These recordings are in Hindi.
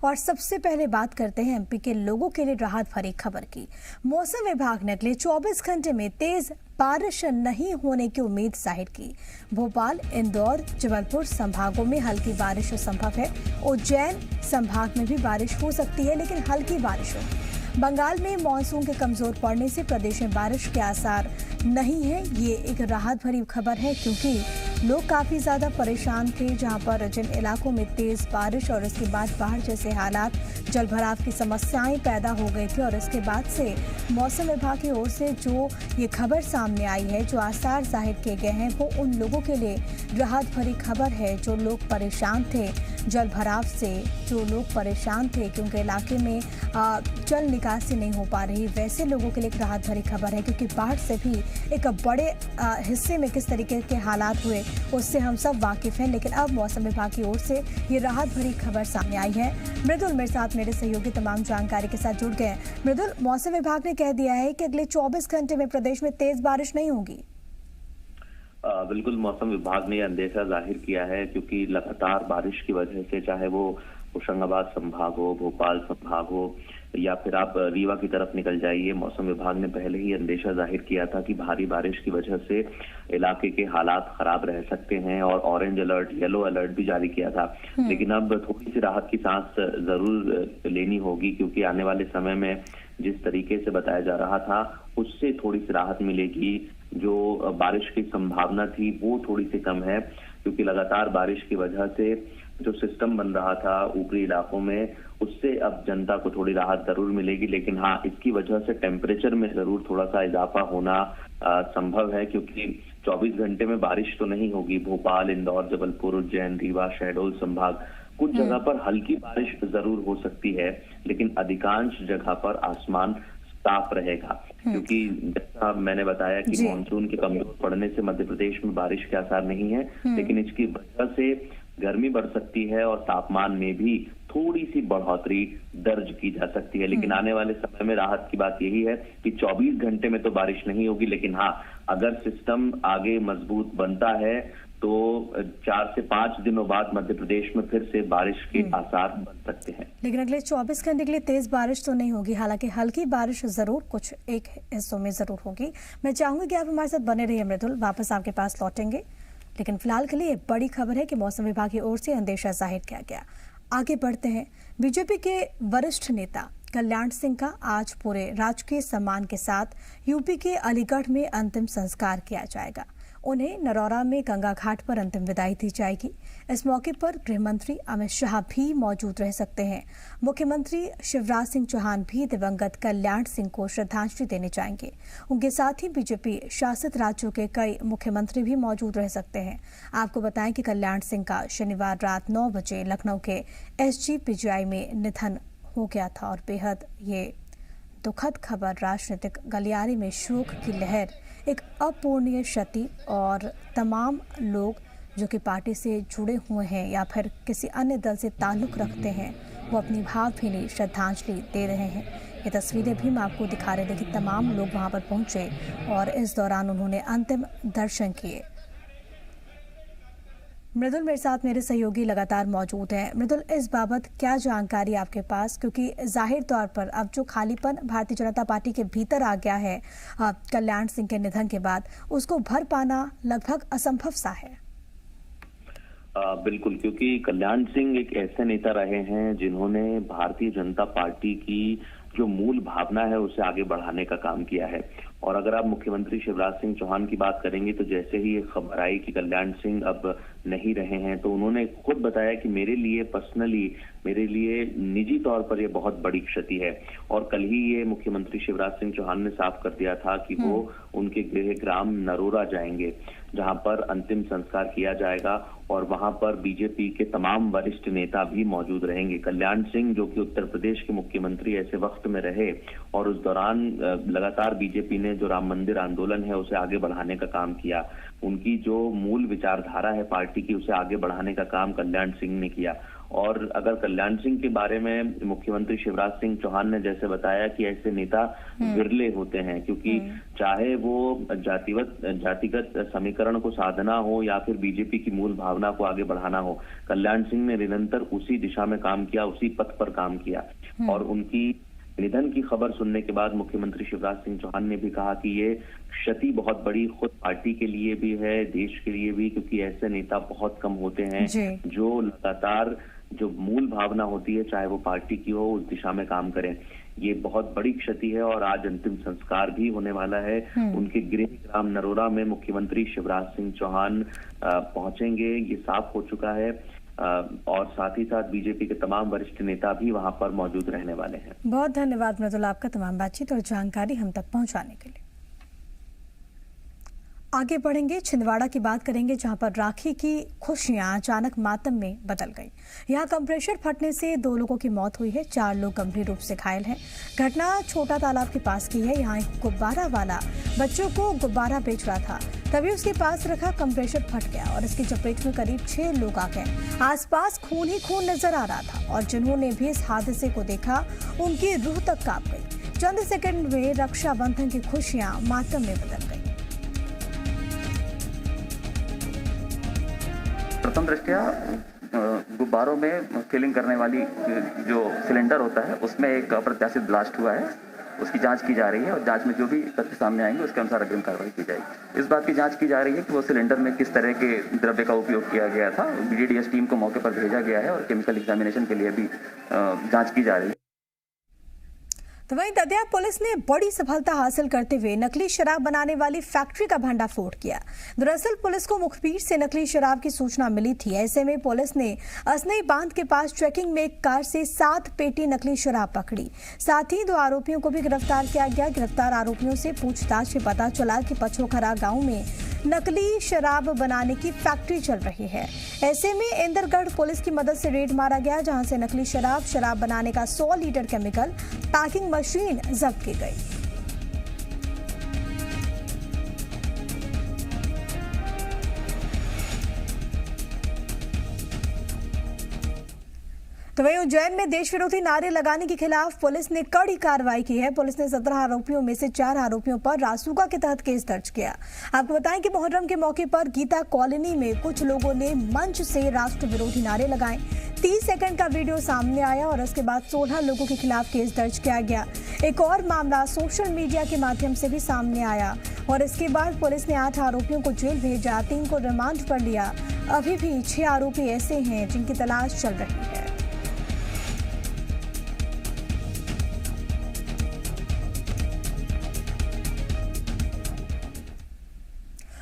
और सबसे पहले बात करते हैं एमपी के लोगों के लिए राहत भरी खबर की। मौसम विभाग ने अगले 24 घंटे में तेज बारिश नहीं होने की उम्मीद जाहिर की। भोपाल, इंदौर, जबलपुर संभागों में हल्की बारिश संभव है। उज्जैन संभाग में भी बारिश हो सकती है, लेकिन हल्की बारिश हो। बंगाल में मानसून के कमजोर पड़ने से प्रदेश में बारिश के आसार नहीं है। ये एक राहत भरी खबर है, क्योंकि लोग काफी ज्यादा परेशान थे, जहां पर जिन इलाकों में तेज बारिश और उसके बाद बाढ़ जैसे हालात, जलभराव की समस्याएं पैदा हो गई थी। और इसके बाद से मौसम विभाग की ओर से जो ये खबर सामने आई है, जो आसार जाहिर किए गए हैं, वो उन लोगों के लिए राहत भरी खबर है जो लोग परेशान थे जल भराव से, जो लोग परेशान थे क्योंकि इलाके में जल निकासी नहीं हो पा रही। वैसे लोगों के लिए एक राहत भरी खबर है, क्योंकि बाढ़ से भी एक बड़े हिस्से में किस तरीके के हालात हुए उससे हम सब वाकिफ हैं। लेकिन अब मौसम विभाग की ओर से ये राहत भरी खबर सामने आई है। मृदुल मेरे साथ, मेरे सहयोगी तमाम जानकारी के साथ जुड़ गए हैं। मृदुल, मौसम विभाग ने कह दिया है कि अगले 24 घंटे में प्रदेश में तेज बारिश नहीं होगी। बिल्कुल, मौसम विभाग ने अंदेशा जाहिर किया है, क्योंकि लगातार बारिश की वजह से, चाहे वो होशंगाबाद संभाग हो, भोपाल संभाग हो, या फिर आप रीवा की तरफ निकल जाइए, मौसम विभाग ने पहले ही अंदेशा जाहिर किया था कि भारी बारिश की वजह से इलाके के हालात खराब रह सकते हैं और ऑरेंज अलर्ट, येलो अलर्ट भी जारी किया था। लेकिन अब थोड़ी सी राहत की सांस जरूर लेनी होगी, क्योंकि आने वाले समय में जिस तरीके से बताया जा रहा था उससे थोड़ी सी राहत मिलेगी। जो बारिश की संभावना थी वो थोड़ी सी कम है, क्योंकि लगातार बारिश की वजह से जो सिस्टम बन रहा था ऊपरी इलाकों में, उससे अब जनता को थोड़ी राहत जरूर मिलेगी। लेकिन हाँ, इसकी वजह से टेम्परेचर में जरूर थोड़ा सा इजाफा होना संभव है, क्योंकि 24 घंटे में बारिश तो नहीं होगी। भोपाल, इंदौर, जबलपुर, उज्जैन, रीवा, शहडोल संभाग, कुछ जगह पर हल्की बारिश जरूर हो सकती है, लेकिन अधिकांश जगह पर आसमान साफ रहेगा। क्योंकि जैसा मैंने बताया कि मानसून के कमजोर पड़ने से मध्य प्रदेश में बारिश के आसार नहीं है, लेकिन इसकी वजह से गर्मी बढ़ सकती है और तापमान में भी थोड़ी सी बढ़ोतरी दर्ज की जा सकती है। लेकिन आने वाले समय में राहत की बात यही है कि 24 घंटे में तो बारिश नहीं होगी, लेकिन हाँ, अगर सिस्टम आगे मजबूत बनता है तो 4 से 5 दिनों बाद मध्य प्रदेश में फिर से बारिश के आसार बन सकते हैं। लेकिन अगले 24 घंटे के लिए तेज बारिश तो नहीं होगी, हालांकि हल्की बारिश जरूर कुछ एक हिस्सों में जरूर होगी। मैं चाहूंगी कि आप हमारे साथ बने रहिए मृदुल, वापस आपके पास लौटेंगे। लेकिन फिलहाल के लिए बड़ी खबर है कि मौसम विभाग की ओर से अंदेशा जाहिर किया गया। आगे बढ़ते हैं। बीजेपी के वरिष्ठ नेता कल्याण सिंह का आज पूरे राजकीय सम्मान के साथ यूपी के अलीगढ़ में अंतिम संस्कार किया जाएगा। उन्हें नरौरा में गंगा घाट पर अंतिम विदाई दी जाएगी। इस मौके पर गृह मंत्री अमित शाह भी मौजूद रह सकते हैं। मुख्यमंत्री शिवराज सिंह चौहान भी दिवंगत कल्याण सिंह को श्रद्धांजलि देने जाएंगे। उनके साथ ही बीजेपी शासित राज्यों के कई मुख्यमंत्री भी मौजूद रह सकते हैं। आपको बताएं कि कल्याण सिंह का शनिवार रात 9 बजे लखनऊ के SGPGI में निधन हो गया था और बेहद ये दुखद खबर राजनीतिक गलियारे में शोक की लहर, एक अपूर्णीय क्षति, और तमाम लोग जो कि पार्टी से जुड़े हुए हैं या फिर किसी अन्य दल से ताल्लुक रखते हैं, वो अपनी भावभीनी श्रद्धांजलि दे रहे हैं। ये तस्वीरें भी हम आपको दिखा रहे थे कि तमाम लोग वहां पर पहुंचे और इस दौरान उन्होंने अंतिम दर्शन किए। मृदुल मेरे साथ, मेरे सहयोगी लगातार मौजूद हैं। मृदुल, इस बाबत क्या जानकारी आपके पास, क्योंकि जाहिर तौर पर अब जो खालीपन भारतीय जनता पार्टी के भीतर आ गया है कल्याण सिंह के निधन के बाद, उसको भर पाना लगभग असंभव सा है। बिल्कुल, क्योंकि कल्याण सिंह एक ऐसे नेता रहे हैं जिन्होंने भारतीय जनता पार्टी की जो मूल भावना है उसे आगे बढ़ाने का काम किया है। और अगर आप मुख्यमंत्री शिवराज सिंह चौहान की बात करेंगे तो जैसे ही ये खबर आई कि कल्याण सिंह अब नहीं रहे हैं, तो उन्होंने खुद बताया कि मेरे लिए पर्सनली, मेरे लिए निजी तौर पर ये बहुत बड़ी क्षति है। और कल ही ये मुख्यमंत्री शिवराज सिंह चौहान ने साफ कर दिया था कि वो उनके गृह ग्राम नरोरा जाएंगे, जहां पर अंतिम संस्कार किया जाएगा और वहां पर बीजेपी के तमाम वरिष्ठ नेता भी मौजूद रहेंगे। कल्याण सिंह जो कि उत्तर प्रदेश के मुख्यमंत्री ऐसे वक्त में रहे और उस दौरान लगातार बीजेपी ने जो राम मंदिर आंदोलन है उसे आगे बढ़ाने का काम किया। उनकी जो मूल विचारधारा है पार्टी की, उसे आगे बढ़ाने का काम कल्याण सिंह ने किया। और अगर कल्याण सिंह के बारे में मुख्यमंत्री शिवराज सिंह चौहान ने जैसे बताया कि ऐसे नेता विरले होते हैं, क्योंकि चाहे वो जातिगत समीकरण को साधना हो या फिर बीजेपी की मूल भावना को आगे बढ़ाना हो, कल्याण सिंह ने निरंतर उसी दिशा में काम किया, उसी पथ पर काम किया। और उनकी निधन की खबर सुनने के बाद मुख्यमंत्री शिवराज सिंह चौहान ने भी कहा कि ये क्षति बहुत बड़ी खुद पार्टी के लिए भी है, देश के लिए भी, क्योंकि ऐसे नेता बहुत कम होते हैं जो लगातार जो मूल भावना होती है चाहे वो पार्टी की हो, उस दिशा में काम करें। ये बहुत बड़ी क्षति है और आज अंतिम संस्कार भी होने वाला है। उनके गृह ग्राम नरोरा में मुख्यमंत्री शिवराज सिंह चौहान पहुंचेंगे, ये साफ हो चुका है। और साथ ही साथ बीजेपी के तमाम वरिष्ठ नेता भी वहां पर मौजूद रहने वाले हैं। बहुत धन्यवाद मृदुल, आपका तमाम बातचीत और जानकारी हम तक पहुंचाने के लिए। आगे बढ़ेंगे, छिंदवाड़ा की बात करेंगे, जहां पर राखी की खुशियां अचानक मातम में बदल गई। यहां कंप्रेसर फटने से 2 लोगों की मौत हुई है, 4 लोग गंभीर रूप से घायल हैं। घटना छोटा तालाब के पास की है। यहां एक गुब्बारा वाला बच्चों को गुब्बारा बेच रहा था, तभी उसके पास रखा कंप्रेसर फट गया और इसकी चपेट में करीब 6 लोग आ गए। आसपास खून ही खून नजर आ रहा था और जिन्होंने भी इस हादसे को देखा उनकी रूह तक कांप गई। चंद सेकंड में रक्षाबंधन की खुशियां मातम में बदल गई। प्रथम दृष्टया गुब्बारों में फिलिंग करने वाली जो सिलेंडर होता है उसमें एक अप्रत्याशित ब्लास्ट हुआ है, उसकी जांच की जा रही है और जांच में जो भी तथ्य सामने आएंगे उसके अनुसार अग्रिम कार्रवाई की जाएगी। इस बात की जांच की जा रही है कि वो सिलेंडर में किस तरह के द्रव्य का उपयोग किया गया था। BDDS टीम को मौके पर भेजा गया है और केमिकल एग्जामिनेशन के लिए भी जांच की जा रही है। तो वहीं दतिया पुलिस ने बड़ी सफलता हासिल करते हुए नकली शराब बनाने वाली फैक्ट्री का भंडाफोड़ किया। दरअसल पुलिस को मुखबिर से नकली शराब की सूचना मिली थी। ऐसे में पुलिस ने असनई बांध के पास चेकिंग में एक कार से 7 पेटी नकली शराब पकड़ी। साथ ही 2 आरोपियों को भी गिरफ्तार किया गया। गिरफ्तार आरोपियों से पूछताछ से पता चला कि पछोखरा गाँव में नकली शराब बनाने की फैक्ट्री चल रही है। ऐसे में इंदरगढ़ पुलिस की मदद से रेड मारा गया, जहां से नकली शराब बनाने का 100 लीटर केमिकल पैकिंग मशीन जब्त की गई। तो वहीं उज्जैन में देश विरोधी नारे लगाने के खिलाफ पुलिस ने कड़ी कार्रवाई की है। पुलिस ने 17 आरोपियों में से 4 आरोपियों पर रासुका के तहत केस दर्ज किया। आपको बताएं कि मुहर्रम के मौके पर गीता कॉलोनी में कुछ लोगों ने मंच से राष्ट्र विरोधी नारे लगाए। 30 सेकंड का वीडियो सामने आया और उसके बाद 16 लोगों के खिलाफ केस दर्ज किया गया। एक और मामला सोशल मीडिया के माध्यम से भी सामने आया और इसके बाद पुलिस ने 8 आरोपियों को जेल भेजा, 3 को रिमांड पर लिया। अभी भी 6 आरोपी ऐसे हैं जिनकी तलाश चल रही है।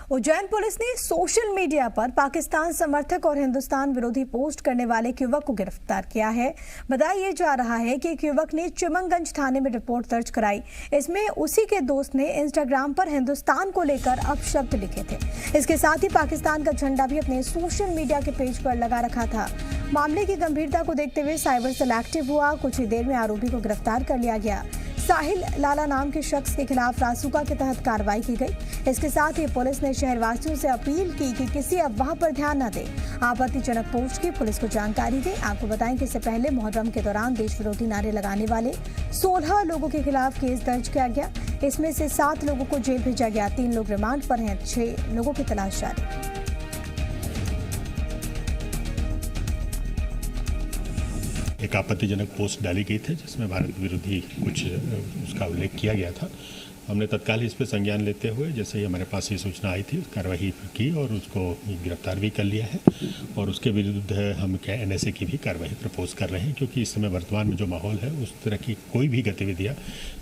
उज्जैन पुलिस ने सोशल मीडिया पर पाकिस्तान समर्थक और हिंदुस्तान विरोधी पोस्ट करने वाले एक युवक को गिरफ्तार किया है। बताया जा रहा है कि एक युवक ने चिमनगंज थाने में रिपोर्ट दर्ज कराई। इसमें उसी के दोस्त ने इंस्टाग्राम पर हिंदुस्तान को लेकर अपशब्द लिखे थे। इसके साथ ही पाकिस्तान का झंडा भी अपने सोशल मीडिया के पेज पर लगा रखा था। मामले की गंभीरता को देखते हुए साइबर सेल एक्टिव हुआ। कुछ ही देर में आरोपी को गिरफ्तार कर लिया गया। साहिल लाला नाम के शख्स के खिलाफ रासुका के तहत कार्रवाई की गई। इसके साथ ही पुलिस ने शहरवासियों से अपील की कि किसी अफवाह पर ध्यान न दें, आपत्तिजनक पोस्ट की पुलिस को जानकारी दें। आपको बताएं कि इससे पहले मुहर्रम के दौरान देश विरोधी नारे लगाने वाले 16 लोगों के खिलाफ केस दर्ज किया गया। इसमें से 7 लोगों को जेल भेजा गया, 3 लोग रिमांड पर हैं, 6 लोगों की तलाश जारी। एक आपत्तिजनक पोस्ट डाली गई थी जिसमें भारत विरोधी कुछ उसका उल्लेख किया गया था। हमने तत्काल इस पर संज्ञान लेते हुए जैसे ही हमारे पास ये सूचना आई थी कार्रवाई की और उसको गिरफ्तार भी कर लिया है और उसके विरुद्ध हम क्या NSA की भी कार्रवाई प्रपोज कर रहे हैं, क्योंकि इस समय वर्तमान में जो माहौल है उस तरह की कोई भी गतिविधियाँ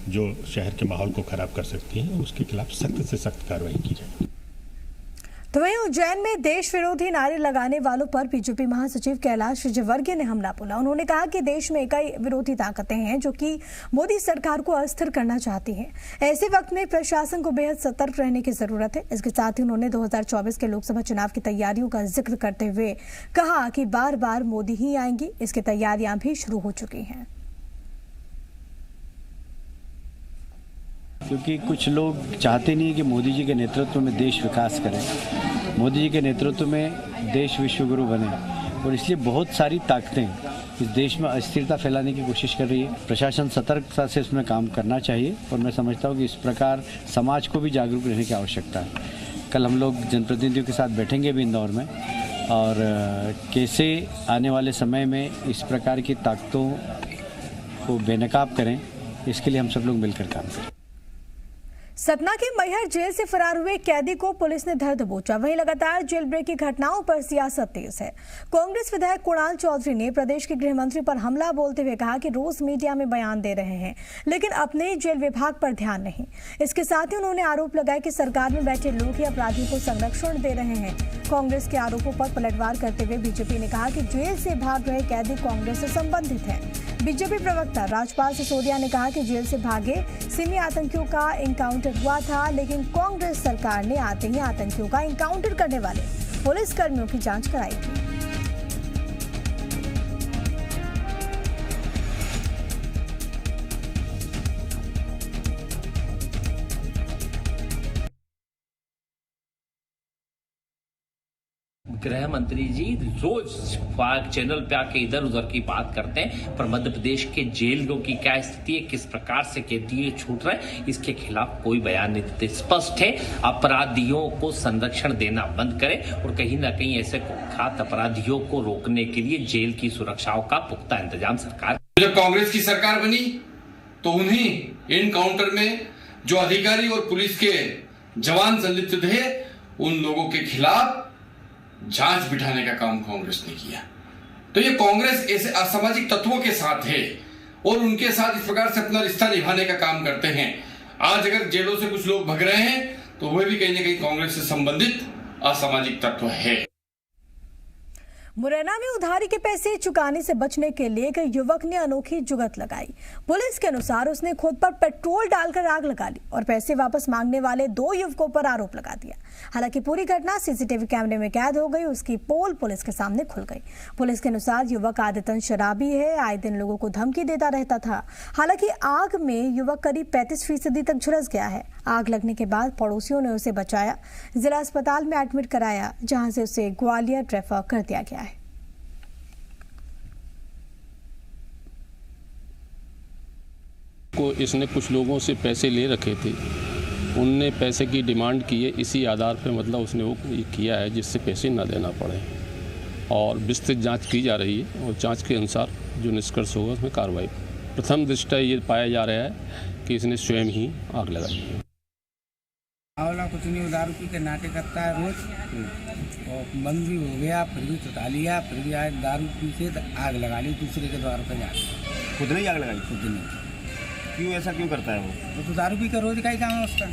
जो शहर के माहौल को खराब कर सकती हैं उसके खिलाफ सख्त से सख्त कार्रवाई की जाए। तो वहीं उज्जैन में देश विरोधी नारे लगाने वालों पर बीजेपी महासचिव कैलाश विजयवर्गीय ने हमला बोला। उन्होंने कहा कि देश में कई विरोधी ताकतें हैं जो कि मोदी सरकार को अस्थिर करना चाहती हैं। ऐसे वक्त में प्रशासन को बेहद सतर्क रहने की जरूरत है। इसके साथ ही उन्होंने 2024 के लोकसभा चुनाव की तैयारियों का जिक्र करते हुए कहा कि बार बार मोदी ही आएंगे, इसकी तैयारियां भी शुरू हो चुकी हैं। क्योंकि कुछ लोग चाहते नहीं कि मोदी जी के नेतृत्व में देश विकास करे, मोदी जी के नेतृत्व में देश विश्वगुरु बने। और इसलिए बहुत सारी ताकतें इस देश में अस्थिरता फैलाने की कोशिश कर रही है। प्रशासन सतर्कता से इसमें काम करना चाहिए और मैं समझता हूँ कि इस प्रकार समाज को भी जागरूक रहने की आवश्यकता है। कल हम लोग जनप्रतिनिधियों के साथ बैठेंगे भी इंदौर में और कैसे आने वाले समय में इस प्रकार की ताकतों को बेनकाब करें, इसके लिए हम सब लोग मिलकर काम करें। सतना के मैहर जेल से फरार हुए कैदी को पुलिस ने धर दबोचा। वहीं लगातार जेल ब्रेक की घटनाओं पर सियासत तेज है। कांग्रेस विधायक कुणाल चौधरी ने प्रदेश के गृह मंत्री पर हमला बोलते हुए कहा कि रोज मीडिया में बयान दे रहे हैं लेकिन अपने जेल विभाग पर ध्यान नहीं। इसके साथ ही उन्होंने आरोप लगाया कि सरकार में बैठे लोग ही अपराधियों को संरक्षण दे रहे हैं। कांग्रेस के आरोपों पर पलटवार करते हुए बीजेपी ने कहा कि जेल से भाग रहे कैदी कांग्रेस से संबंधित है। बीजेपी प्रवक्ता राजपाल सिसोदिया ने कहा कि जेल से भागे सिमी आतंकियों का एनकाउंटर हुआ था, लेकिन कांग्रेस सरकार ने आते ही आतंकियों का एनकाउंटर करने वाले पुलिसकर्मियों की जांच कराई थी। गृह मंत्री जी रोज चैनल पे आके इधर उधर की बात करते हैं, पर मध्य प्रदेश के जेलों की क्या स्थिति है, किस प्रकार से कैदी छूट रहे हैं, इसके खिलाफ कोई बयान नहीं देते। स्पष्ट है, अपराधियों को संरक्षण देना बंद करें और कहीं ना कहीं ऐसे कुख्यात अपराधियों को रोकने के लिए जेल की सुरक्षाओं का पुख्ता इंतजाम सरकार। जब कांग्रेस की सरकार बनी तो उन्हीं एनकाउंटर में जो अधिकारी और पुलिस के जवान संलिप्त थे उन लोगों के खिलाफ जांच बिठाने का काम कांग्रेस ने किया। तो ये कांग्रेस ऐसे असामाजिक तत्वों के साथ है और उनके साथ इस प्रकार से अपना रिश्ता निभाने का काम करते हैं। आज अगर जेलों से कुछ लोग भग रहे हैं तो वह भी कहीं ना कहीं कांग्रेस से संबंधित असामाजिक तत्व है। मुरैना में उधारी के पैसे चुकाने से बचने के लिए एक युवक ने अनोखी जुगत लगाई। पुलिस के अनुसार उसने खुद पर पेट्रोल डालकर आग लगा ली और पैसे वापस मांगने वाले 2 युवकों पर आरोप लगा दिया। हालांकि पूरी घटना सीसीटीवी कैमरे में कैद हो गई। उसकी पोल पुलिस के सामने खुल गई। पुलिस के अनुसार युवक आदतन शराबी है, आए दिन लोगों को धमकी देता रहता था। हालांकि आग में युवक करीब 35% तक झुलस गया है। आग लगने के बाद पड़ोसियों ने उसे बचाया, जिला अस्पताल में एडमिट कराया, जहां से उसे ग्वालियर रेफर कर दिया गया है। को इसने कुछ लोगों से पैसे ले रखे थे, उनने पैसे की डिमांड की है, इसी आधार पर मतलब उसने वो किया है जिससे पैसे ना देना पड़े और विस्तृत जांच की जा रही है और जांच के अनुसार जो निष्कर्ष होगा उसमें कार्रवाई। प्रथम दृष्टया ये पाया जा रहा है कि इसने स्वयं ही आग लगाई है। आवला कुछ नहीं, दारू पी के नाटे करता है रोज और बंद भी हो गया, फिर भी चुटा लिया, फिर भी आज दारू पी के आग लगा ली दूसरे के द्वार पर जाकर। खुद नहीं आग लगाई? खुद नहीं। क्यों ऐसा क्यों करता है वो? तो दारू पी कर रोज का ही काम है उसका।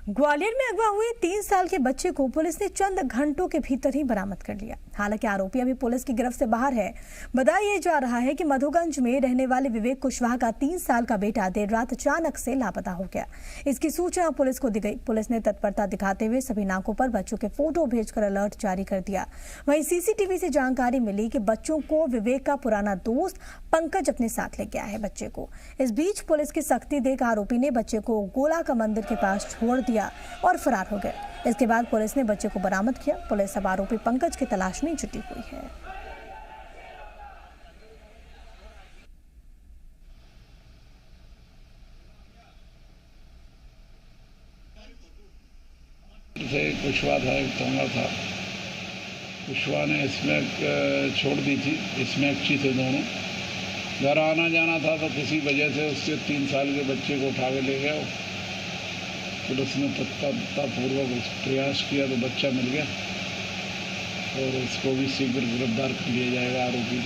ग्वालियर में अगवा हुए 3 साल के बच्चे को पुलिस ने चंद घंटों के भीतर ही बरामद कर लिया। हालांकि आरोपी अभी पुलिस की गिरफ्त से बाहर है। बताया जा रहा है कि मधुगंज में रहने वाले विवेक कुशवाहा का 3 साल का बेटा देर रात अचानक से लापता हो गया। इसकी सूचना पुलिस को दी गई। पुलिस ने तत्परता दिखाते हुए सभी नाकों पर बच्चों के फोटो भेजकर अलर्ट जारी कर दिया। वहीं सीसीटीवी से जानकारी मिली कि बच्चों को विवेक का पुराना दोस्त पंकज अपने साथ ले गया है बच्चे को। इस बीच पुलिस की सख्ती देख आरोपी ने बच्चे को गोला का मंदिर के पास छोड़ दिया और फरार हो गए। इसके बाद पुलिस ने बच्चे को बरामद किया। पुलिस अब आरोपी पंकज की तलाश में जुटी हुई है। कुशवाहा था, एक तंगा था, कुशवाहा ने इसमें छोड़ दी थी। इसमें अच्छी थे दोनों, घर आना जाना था तो किसी वजह से उससे 3 साल के बच्चे को उठा के ले गया। पुलिस ने तत्परतापूर्वक प्रयास किया तो बच्चा मिल गया और उसको भी शीघ्र गिरफ्तार कर लिया जाएगा आरोपी।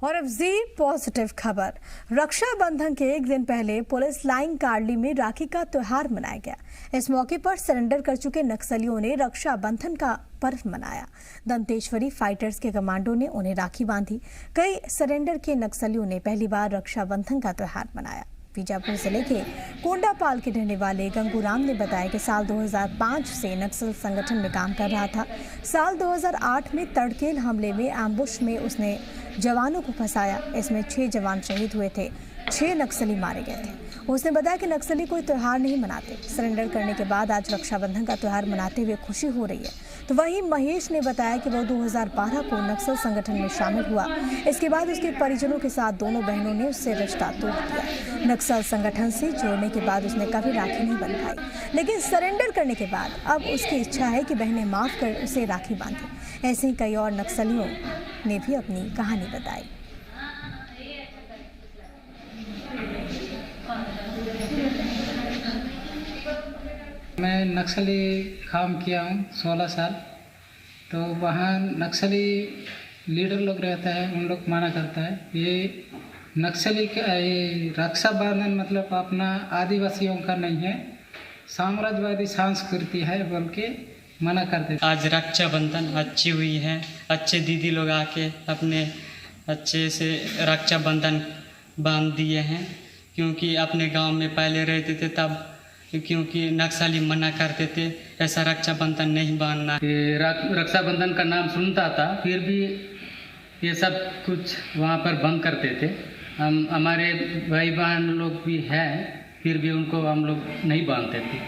और अब जी पॉजिटिव खबर। रक्षाबंधन के एक दिन पहले पुलिस लाइन कार्डली में राखी का त्योहार मनाया गया। इस मौके पर सरेंडर कर चुके नक्सलियों ने रक्षाबंधन का पर्व मनाया। दंतेश्वरी फाइटर्स के कमांडो ने उन्हें राखी बांधी। कई सरेंडर के नक्सलियों ने पहली बार रक्षाबंधन का त्योहार मनाया। बीजापुर जिले के कोंडापाल के रहने वाले गंगूराम ने बताया कि साल 2005 से नक्सल संगठन में काम कर रहा था। साल 2008 में तड़केल हमले में एम्बुश में उसने जवानों को फंसाया। इसमें 6 जवान शहीद हुए थे। 6 नक्सली मारे गए थे। उसने बताया कि नक्सली कोई त्यौहार नहीं मनाते। सरेंडर करने के बाद आज रक्षाबंधन का त्यौहार मनाते हुए खुशी हो रही है। तो वहीं महेश ने बताया कि वो 2012 को नक्सल संगठन में शामिल हुआ। इसके बाद उसके परिजनों के साथ दोनों बहनों ने उससे रिश्ता तोड़ दिया। नक्सल संगठन से जोड़ने के बाद उसने कभी राखी नहीं बंधवाई, लेकिन सरेंडर करने के बाद अब उसकी इच्छा है कि बहनें माफ कर उसे राखी बांधें। ऐसे ही कई और नक्सलियों ने भी अपनी कहानी बताई। मैं नक्सली काम किया हूँ 16 साल। तो वहाँ नक्सली लीडर लोग रहता है, उन लोग माना करता है ये नक्सली का ये रक्षाबंधन मतलब अपना आदिवासियों का नहीं है, साम्राज्यवादी संस्कृति है बोल के मना करते। आज रक्षाबंधन अच्छी हुई है, अच्छे दीदी लोग आके अपने अच्छे से रक्षाबंधन बांध दिए हैं, क्योंकि अपने गांव में पहले रहते थे तब क्योंकि नक्सली मना करते थे ऐसा रक्षाबंधन नहीं बांधना। रक्षाबंधन का नाम सुनता था, फिर भी ये सब कुछ वहाँ पर बंद करते थे। हमारे भाई बहन लोग भी हैं, फिर भी उनको हम लोग नहीं बांधते थे।